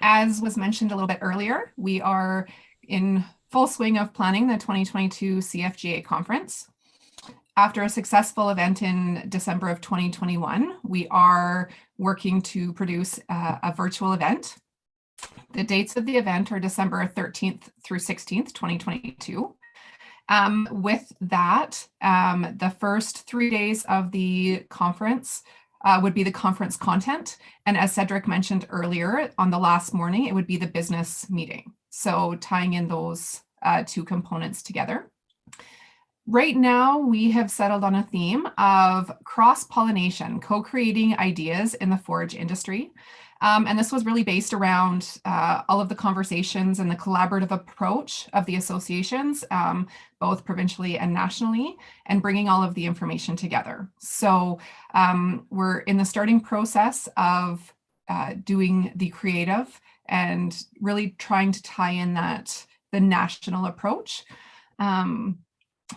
As was mentioned a little bit earlier, we are in full swing of planning the 2022 CFGA Conference. After a successful event in December of 2021, we are working to produce a virtual event. The dates of the event are December 13th through 16th, 2022. With that, the first 3 days of the conference would be the conference content. And as Cedric mentioned earlier, on the last morning, it would be the business meeting. So tying in those two components together. Right now, we have settled on a theme of cross-pollination, co-creating ideas in the forage industry. And this was really based around all of the conversations and the collaborative approach of the associations, both provincially and nationally, and bringing all of the information together. So we're in the starting process of doing the creative and really trying to tie in the national approach.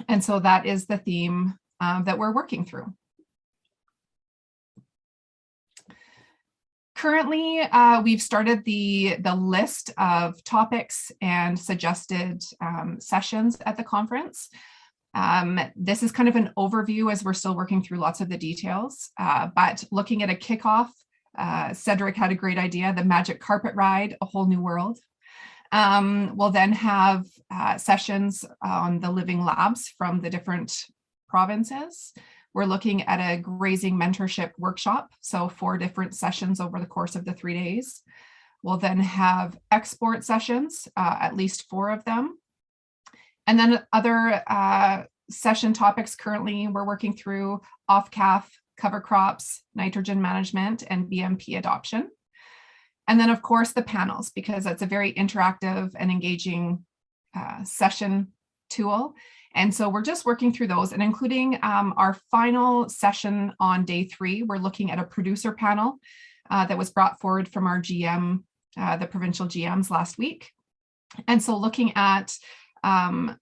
And so that is the theme that we're working through. Currently, we've started the list of topics and suggested sessions at the conference. This is kind of an overview as we're still working through lots of the details, but looking at a kickoff, Cedric had a great idea, the magic carpet ride, a whole new world. We'll then have sessions on the living labs from the different provinces. We're looking at a grazing mentorship workshop, so 4 different sessions over the course of the 3 days. We'll then have export sessions, at least 4 of them. And then other session topics currently we're working through off-calf, cover crops, nitrogen management, and BMP adoption. And then, of course, the panels, because that's a very interactive and engaging session tool. And so we're just working through those and including our final session on day 3, we're looking at a producer panel that was brought forward from our GM, the provincial GMs last week. And so looking at the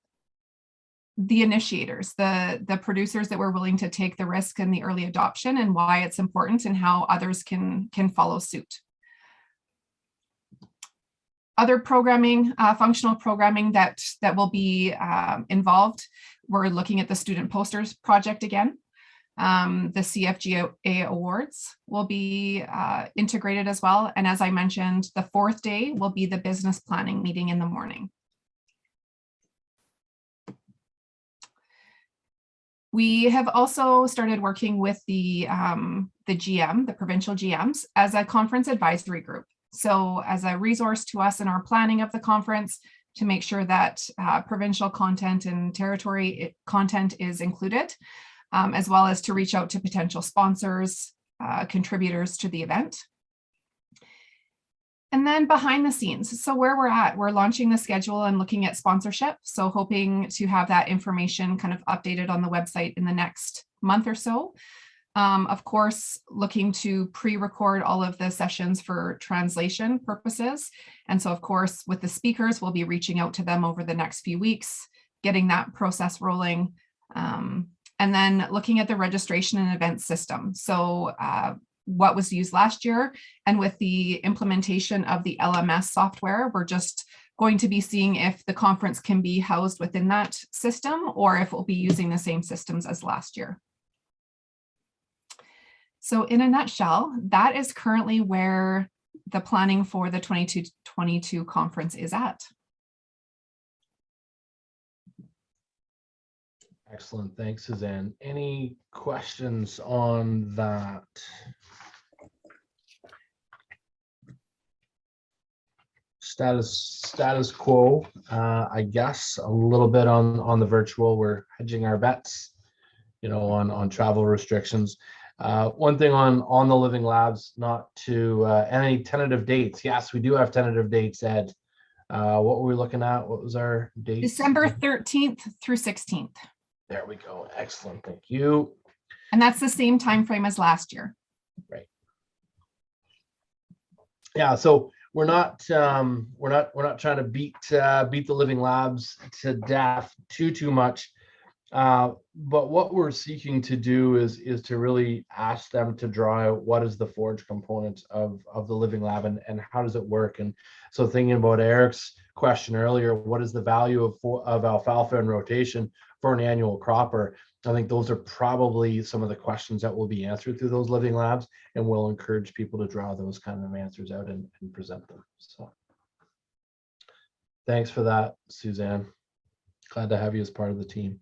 initiators, the producers that were willing to take the risk and the early adoption and why it's important and how others can follow suit. Other programming, functional programming that will be involved. We're looking at the student posters project again. The CFGA awards will be integrated as well. And as I mentioned, the 4th day will be the business planning meeting in the morning. We have also started working with the GM, the provincial GMs, as a conference advisory group. So as a resource to us in our planning of the conference to make sure that provincial content and territory content is included, as well as to reach out to potential sponsors, contributors to the event. And then behind the scenes, so where we're launching the schedule and looking at sponsorship. So hoping to have that information kind of updated on the website in the next month or so. Of course, looking to pre-record all of the sessions for translation purposes. And so, of course, with the speakers, we'll be reaching out to them over the next few weeks, getting that process rolling. And then looking at the registration and event system. So what was used last year, and with the implementation of the LMS software, we're just going to be seeing if the conference can be housed within that system or if we'll be using the same systems as last year. So in a nutshell, that is currently where the planning for the 2022 conference is at. Excellent. Thanks, Suzanne. Any questions on that? Status quo, I guess, a little bit on the virtual. We're hedging our bets, on travel restrictions. One thing on the living labs, not to any tentative dates. Yes, we do have tentative dates, Ed. What were we looking at? What was our date? December 13th through 16th. There we go. Excellent. Thank you. And that's the same time frame as last year. Right. Yeah. So we're not trying to beat the living labs to death too much. But what we're seeking to do is to really ask them to draw out what is the forage component of the living lab, and how does it work. And so thinking about Eric's question earlier, what is the value of alfalfa and rotation for an annual cropper? I think those are probably some of the questions that will be answered through those living labs, and we'll encourage people to draw those kind of answers out and present them. So thanks for that, Suzanne. Glad to have you as part of the team.